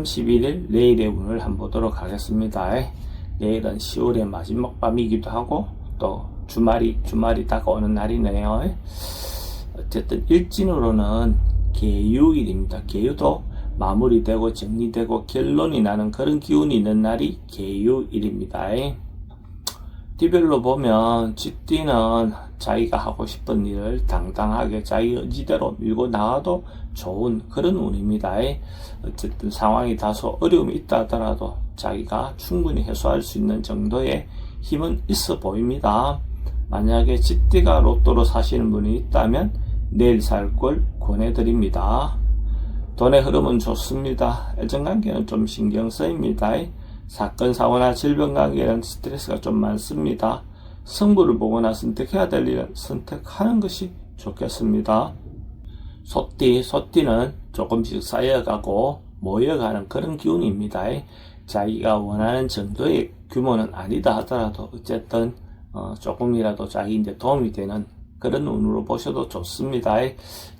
31일 내일의 운을 한번 보도록 하겠습니다. 내일은 10월의 마지막 밤이기도 하고 또 주말이 다가오는 날이네요. 어쨌든 일진으로는 계유일입니다. 계유도 마무리되고 정리되고 결론이 나는 그런 기운이 있는 날이 계유일입니다. 띠별로 보면 쥐띠는 자기가 하고 싶은 일을 당당하게 자기 의지대로 밀고 나가도 좋은 그런 운입니다. 어쨌든 상황이 다소 어려움이 있다 하더라도 자기가 충분히 해소할 수 있는 정도의 힘은 있어 보입니다. 만약에 쥐띠가 로또로 사시는 분이 있다면 내일 살 걸 권해드립니다. 돈의 흐름은 좋습니다. 애정관계는 좀 신경 쓰입니다. 사건, 사고나 질병 관계는 스트레스가 좀 많습니다. 승부를 보거나 선택해야 될 일은 선택하는 것이 좋겠습니다. 소띠는 조금씩 쌓여가고 모여가는 그런 기운입니다. 자기가 원하는 정도의 규모는 아니다 하더라도 어쨌든 조금이라도 자기인데 도움이 되는 그런 운으로 보셔도 좋습니다.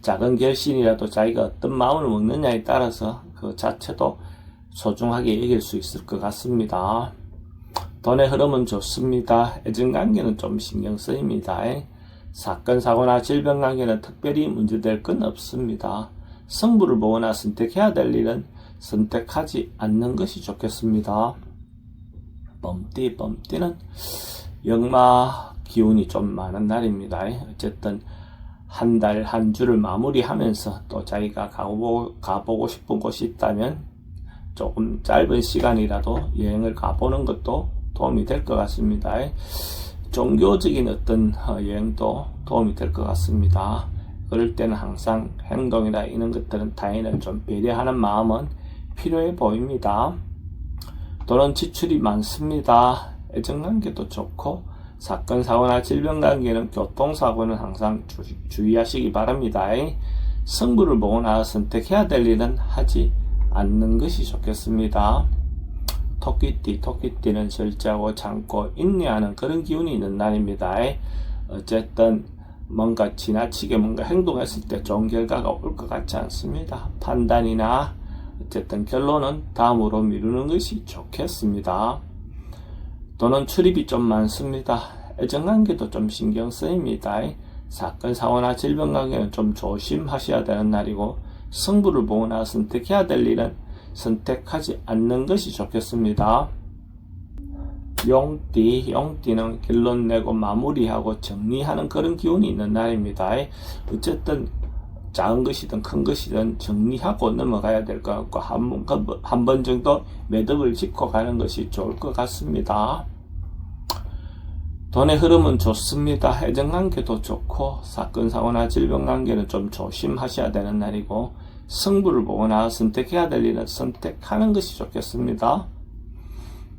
작은 결심이라도 자기가 어떤 마음을 먹느냐에 따라서 그 자체도 소중하게 여길 수 있을 것 같습니다. 돈의 흐름은 좋습니다. 애정관계는 좀 신경 쓰입니다. 사건, 사고나 질병 관계는 특별히 문제될 건 없습니다. 승부를 보거나 선택해야 될 일은 선택하지 않는 것이 좋겠습니다. 범띠는 역마 기운이 좀 많은 날입니다. 어쨌든 한 달, 한 주를 마무리하면서 또 자기가 가보고 싶은 곳이 있다면 조금 짧은 시간이라도 여행을 가보는 것도 도움이 될 것 같습니다. 종교적인 어떤 여행도 도움이 될 것 같습니다. 그럴 때는 항상 행동이나 이런 것들은 타인을 좀 배려하는 마음은 필요해 보입니다. 돈은 지출이 많습니다. 애정관계도 좋고 사건, 사고나 질병 관계는 교통사고는 항상 주의하시기 바랍니다. 승부를 보거나 선택해야 될 일은 하지 않는 것이 좋겠습니다. 토끼띠는 절제하고 참고 인내하는 그런 기운이 있는 날입니다. 어쨌든 뭔가 지나치게 뭔가 행동했을 때 좋은 결과가 올 것 같지 않습니다. 판단이나 어쨌든 결론은 다음으로 미루는 것이 좋겠습니다. 돈은 출입이 좀 많습니다. 애정관계도 좀 신경 쓰입니다. 사건, 사고나 질병 관계는 좀 조심하셔야 되는 날이고 승부를 보거나 선택해야 될 일은 선택하지 않는 것이 좋겠습니다. 용띠는 결론 내고 마무리하고 정리하는 그런 기운이 있는 날입니다. 어쨌든 작은 것이든 큰 것이든 정리하고 넘어가야 될 것 같고 한 번 정도 매듭을 짓고 가는 것이 좋을 것 같습니다. 돈의 흐름은 좋습니다. 애정관계도 좋고 사건, 사고나 질병 관계는 좀 조심하셔야 되는 날이고 승부를 보거나 선택해야 될 일은 선택하는 것이 좋겠습니다.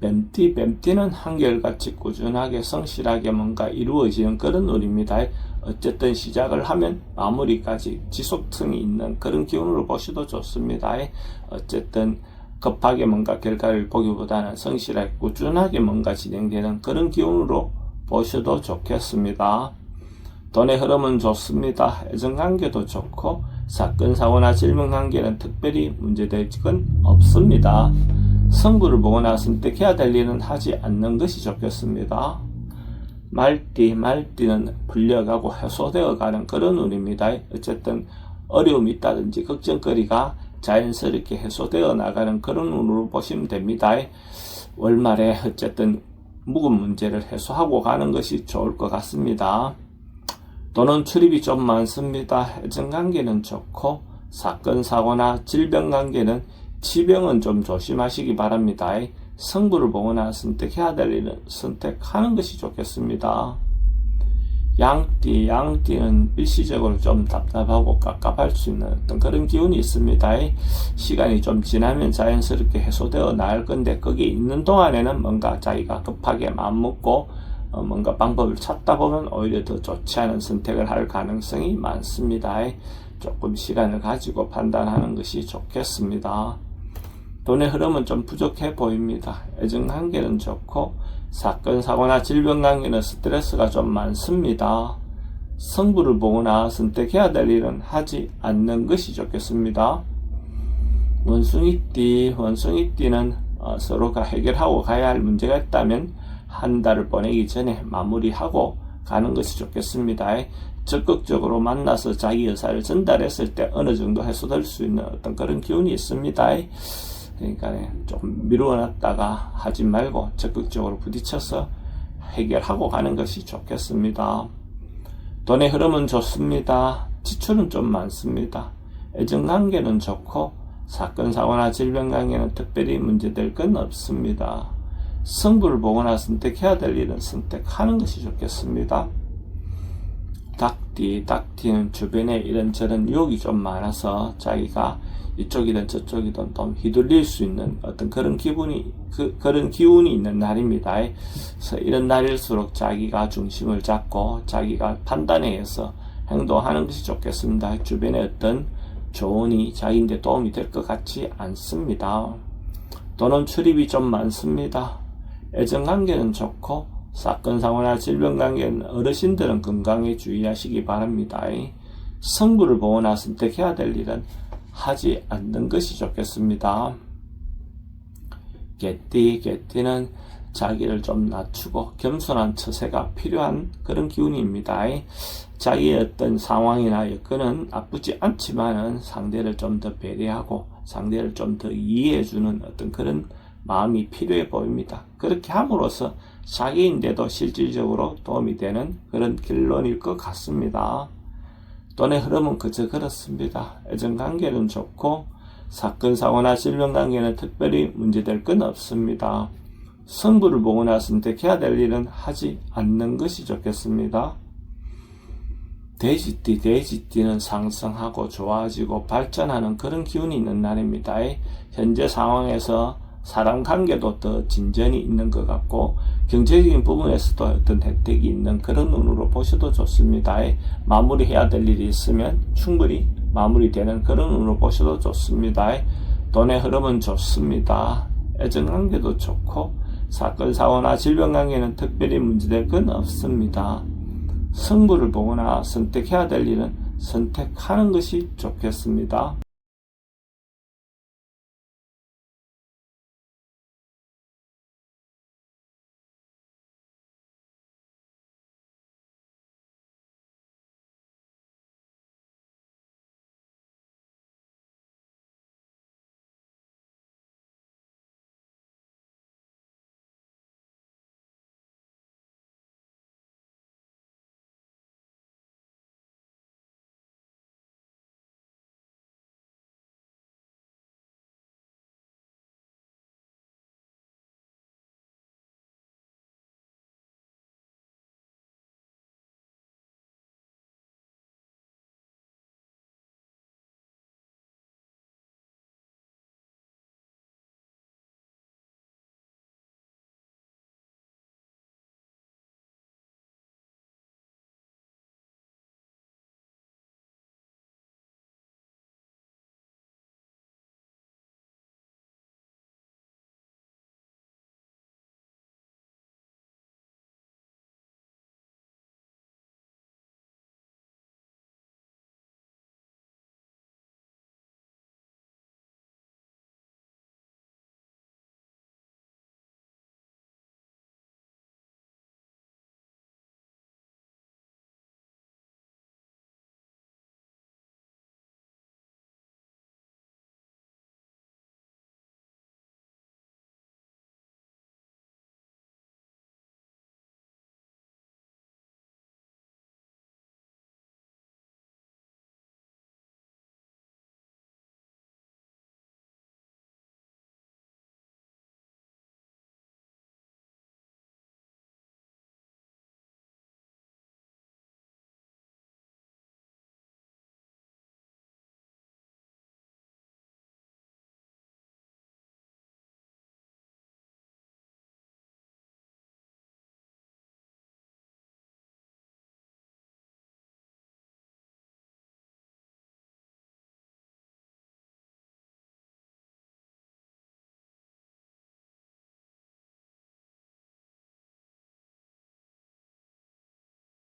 뱀띠는 한결같이 꾸준하게 성실하게 뭔가 이루어지는 그런 운입니다. 어쨌든 시작을 하면 마무리까지 지속성이 있는 그런 기운으로 보셔도 좋습니다. 어쨌든 급하게 뭔가 결과를 보기보다는 성실하게 꾸준하게 뭔가 진행되는 그런 기운으로 보셔도 좋겠습니다. 돈의 흐름은 좋습니다. 애정관계도 좋고 사건, 사고나 질병 관계는 특별히 문제될 건 없습니다. 승부를 보거나 선택해야 될 일은 하지 않는 것이 좋겠습니다. 말띠는 풀려가고 해소되어 가는 그런 운입니다. 어쨌든 어려움이 있다든지 걱정거리가 자연스럽게 해소되어 나가는 그런 운으로 보시면 됩니다. 월말에 어쨌든 묵은 문제를 해소하고 가는 것이 좋을 것 같습니다. 돈은 출입이 좀 많습니다. 애정관계는 좋고 사건, 사고나 질병 관계는 치병은 좀 조심하시기 바랍니다. 승부를 보거나 선택해야 될 일은 선택하는 것이 좋겠습니다. 양띠는 일시적으로 좀 답답하고 깝깝할 수 있는 어떤 그런 기운이 있습니다. 시간이 좀 지나면 자연스럽게 해소되어 나갈 건데 거기에 있는 동안에는 뭔가 자기가 급하게 마음먹고 뭔가 방법을 찾다 보면 오히려 더 좋지 않은 선택을 할 가능성이 많습니다. 조금 시간을 가지고 판단하는 것이 좋겠습니다. 돈의 흐름은 좀 부족해 보입니다. 애정관계는 좋고 사건, 사고나 질병 관계는 스트레스가 좀 많습니다. 승부를 보거나 선택해야 될 일은 하지 않는 것이 좋겠습니다. 원숭이띠는 서로가 해결하고 가야 할 문제가 있다면 한 달을 보내기 전에 마무리하고 가는 것이 좋겠습니다. 적극적으로 만나서 자기 의사를 전달했을 때 어느 정도 해소될 수 있는 어떤 그런 기운이 있습니다. 그러니까 조금 미루어놨다가 하지 말고 적극적으로 부딪혀서 해결하고 가는 것이 좋겠습니다. 돈의 흐름은 좋습니다. 지출은 좀 많습니다. 애정관계는 좋고 사건, 사고나 질병 관계는 특별히 문제될 건 없습니다. 승부를 보거나 선택해야 될 일은 선택하는 것이 좋겠습니다. 닭띠는 주변에 이런저런 유혹이 좀 많아서 자기가 이쪽이든 저쪽이든 좀 휘둘릴 수 있는 어떤 그런 그런 기운이 있는 날입니다. 그래서 이런 날일수록 자기가 중심을 잡고 자기가 판단에 의해서 행동하는 것이 좋겠습니다. 주변에 어떤 조언이 자기인데 도움이 될 것 같지 않습니다. 돈은 출입이 좀 많습니다. 애정관계는 좋고 사건, 사고나 질병 관계는 어르신들은 건강에 주의하시기 바랍니다. 승부를 보거나 선택해야 될 일은 하지 않는 것이 좋겠습니다. 개띠는 자기를 좀 낮추고 겸손한 처세가 필요한 그런 기운입니다. 자기의 어떤 상황이나 여건은 나쁘지 않지만은 상대를 좀 더 배려하고 상대를 좀 더 이해해주는 어떤 그런 마음이 필요해 보입니다. 그렇게 함으로써 자기인데도 실질적으로 도움이 되는 그런 결론일 것 같습니다. 돈의 흐름은 그저 그렇습니다. 애정관계는 좋고 사건, 사고나 질병 관계는 특별히 문제될 건 없습니다. 승부를 보거나 선택해야 될 일은 하지 않는 것이 좋겠습니다. 돼지띠는 상승하고 좋아지고 발전하는 그런 기운이 있는 날입니다. 현재 상황에서 사람 관계도 더 진전이 있는 것 같고 경제적인 부분에서도 어떤 혜택이 있는 그런 눈으로 보셔도 좋습니다. 마무리해야 될 일이 있으면 충분히 마무리되는 그런 눈으로 보셔도 좋습니다. 돈의 흐름은 좋습니다. 애정관계도 좋고 사건, 사고나 질병 관계는 특별히 문제될 건 없습니다. 승부를 보거나 선택해야 될 일은 선택하는 것이 좋겠습니다.